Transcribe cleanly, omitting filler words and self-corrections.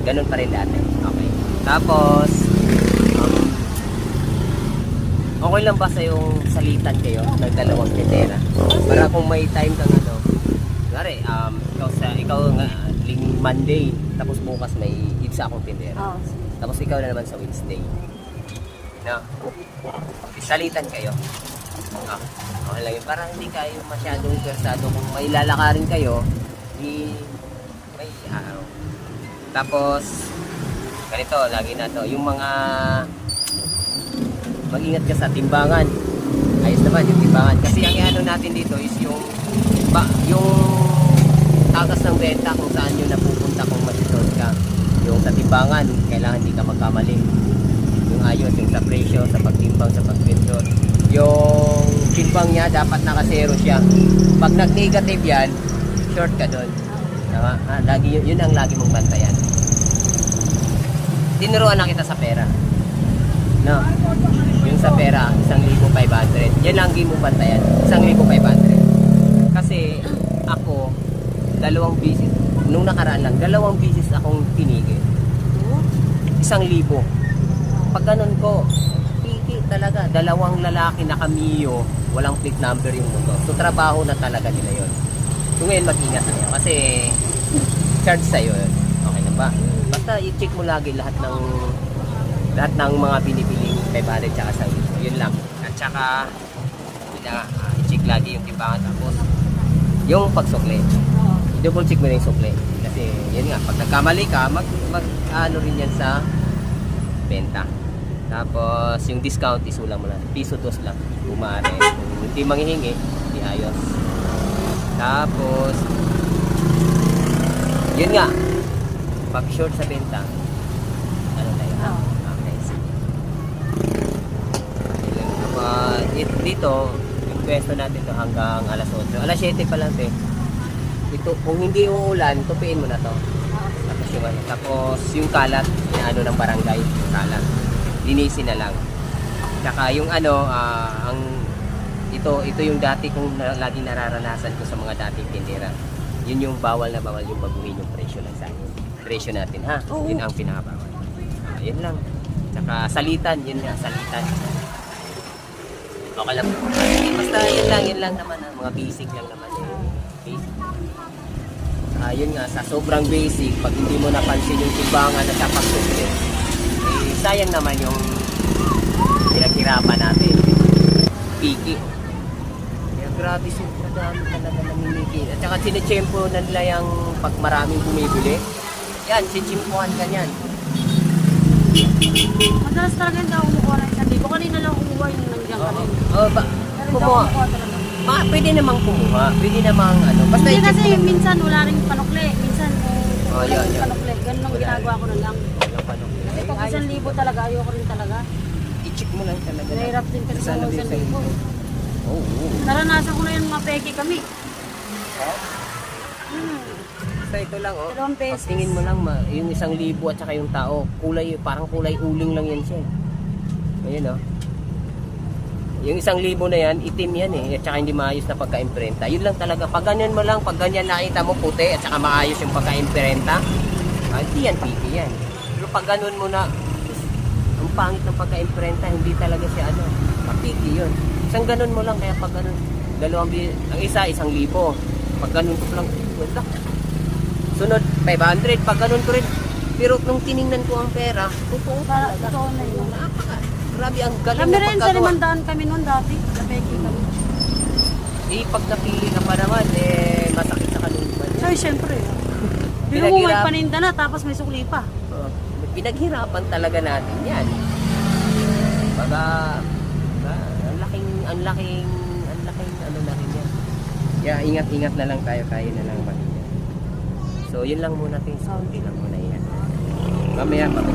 ganun pa rin dati. Okay. Tapos, okay lang ba sa yung salitan kayo ng dalawang tindera? Para kung may time kang ano, gari, ikaw nga, Monday, tapos bukas may isa akong tindera. Tapos ikaw na naman sa Wednesday. No? Salitan kayo. Okay lang yun. Para hindi kayo masyadong persado. Kung may lalakarin kayo, may araw. Tapos, ganito, lagi na to. Yung mga mag-ingat ka sa timbangan. Ayos naman yung timbangan. Kasi ang ano natin dito is yung tagas ng benta kung saan yun napupunta kung masisod ka. Yung sa timbangan, kailangan hindi ka magkamali. Yung ayos, yung sa presyo, sa pagtimbang, sa pagpindot. Yung timbang niya, dapat naka-zero siya. Pag nag-negative yan, short ka doon. Yun ang lagi mong bantayan. Tinuruan na kita sa pera. No? Yung sa pera, 1,500. Yan lang mong bantayan. 1,500. Kasi ako, 2 bisis, nung nakaraan lang, 2 bisis akong tinigil. 1,000. Pag ganun ko, piki talaga, 2 lalaki na kamiyo, walang plate number yung motor. So trabaho na talaga nila yun. So ngayon mag-ingat na yun. Kasi charge sa'yo yun. Okay na ba? Basta i-check mo lagi lahat ng mga binibiling 500 tsaka sa ito. Yun lang. At tsaka i-check lagi yung timbangan. Tapos yung pagsukli. Double check mo na yung sukli. Kasi yun nga, pag nagkamali ka, ano rin yan sa benta. Tapos yung discount isulang mo lang. Piso 2 lang. Kumare. Kung hindi manghihingi, di ayos. Tapos yun nga, pag short sa benta, ano tayo? Okay, sige. Dito, yung pwesto natin to hanggang alas 8. Alas 7 pa lang, te. Ito, kung hindi uulan, tupiin mo na to. Tapos yung kalat, inaano ng barangay, yung kalat. Linisin na lang. Tsaka yung ito yung dati kong laging nararanasan ko sa mga dating tindera. Yun yung bawal na bawal yung baguhin yung presyo ng saging. Presyo natin, ha? Yun ang pinakabawal. Yun lang. Tsaka salitan, yun nga, salitan. Okay lang. Basta yun lang naman, ha? Mga basic lang naman. Basic. Yun nga, sa sobrang basic, pag hindi mo napansin yung timbangan at sa pagsukli, sayang naman yung pinaghirapan natin. Piki. Kaya grabe, super dami talaga namimiki. At saka sinitsempo na nila yung pag maraming bumibili. Yan, sitsimpuhan ka yan. Madalas talaga hindi ako kumukuha ng 1,000. Kanina lang kumuha yung nandiyan kami. Kumuha. Pwede namang kumuha. Pwede namang ano. Basta hindi kasi minsan wala rin panukli. Minsan yan. panukli. Ganun ang ginagawa ko na lang. Kasi pag 1,000 talaga, ayoko rin talaga. I-check mo lang talaga. Nahirap din kasi sa 1,000. Naranasan ko na yung mga peke kami. Basta ito lang, oh. 2 pesos. Tingin mo lang, yung 1,000 at saka yung tao, parang kulay uling lang yan siya. Ayun, oh. Yung 1,000 na yan, itim yan eh. At saka hindi maayos na pagka-imprenta. Yun lang talaga. Pag ganyan mo lang, pag ganyan nakita mo puti at saka maayos yung pagka-imprenta, hindi yan piki yan. Pero pag ganun mo na, ang pangit ng pagka-imprenta, hindi talaga siya mapiki yun. Isang ganun mo lang, kaya pag ganun, ang isa, 1,000. Pag ganun ko lang, wala. Sunod, 500. Pag ganun ko rin. Pero nung tiningnan ko ang pera, totoo talaga. Totoo na yun. Grabe, ang galing Kami na rin, pagkagawa. sa 500 kami noon dati. Sa peke kami. Pag napili ka pa naman, masakit sa kaluman. Ay, syempre. Pero mo may paninda na, tapos may sukli pa. Pinaghirapan talaga natin yan. Baga, ang laking ano na rin yan. Yeah, ingat-ingat na lang tayo, kaya na lang mag-ingat. So, yun lang muna, things. Kunti lang muna yan. Mamaya, pag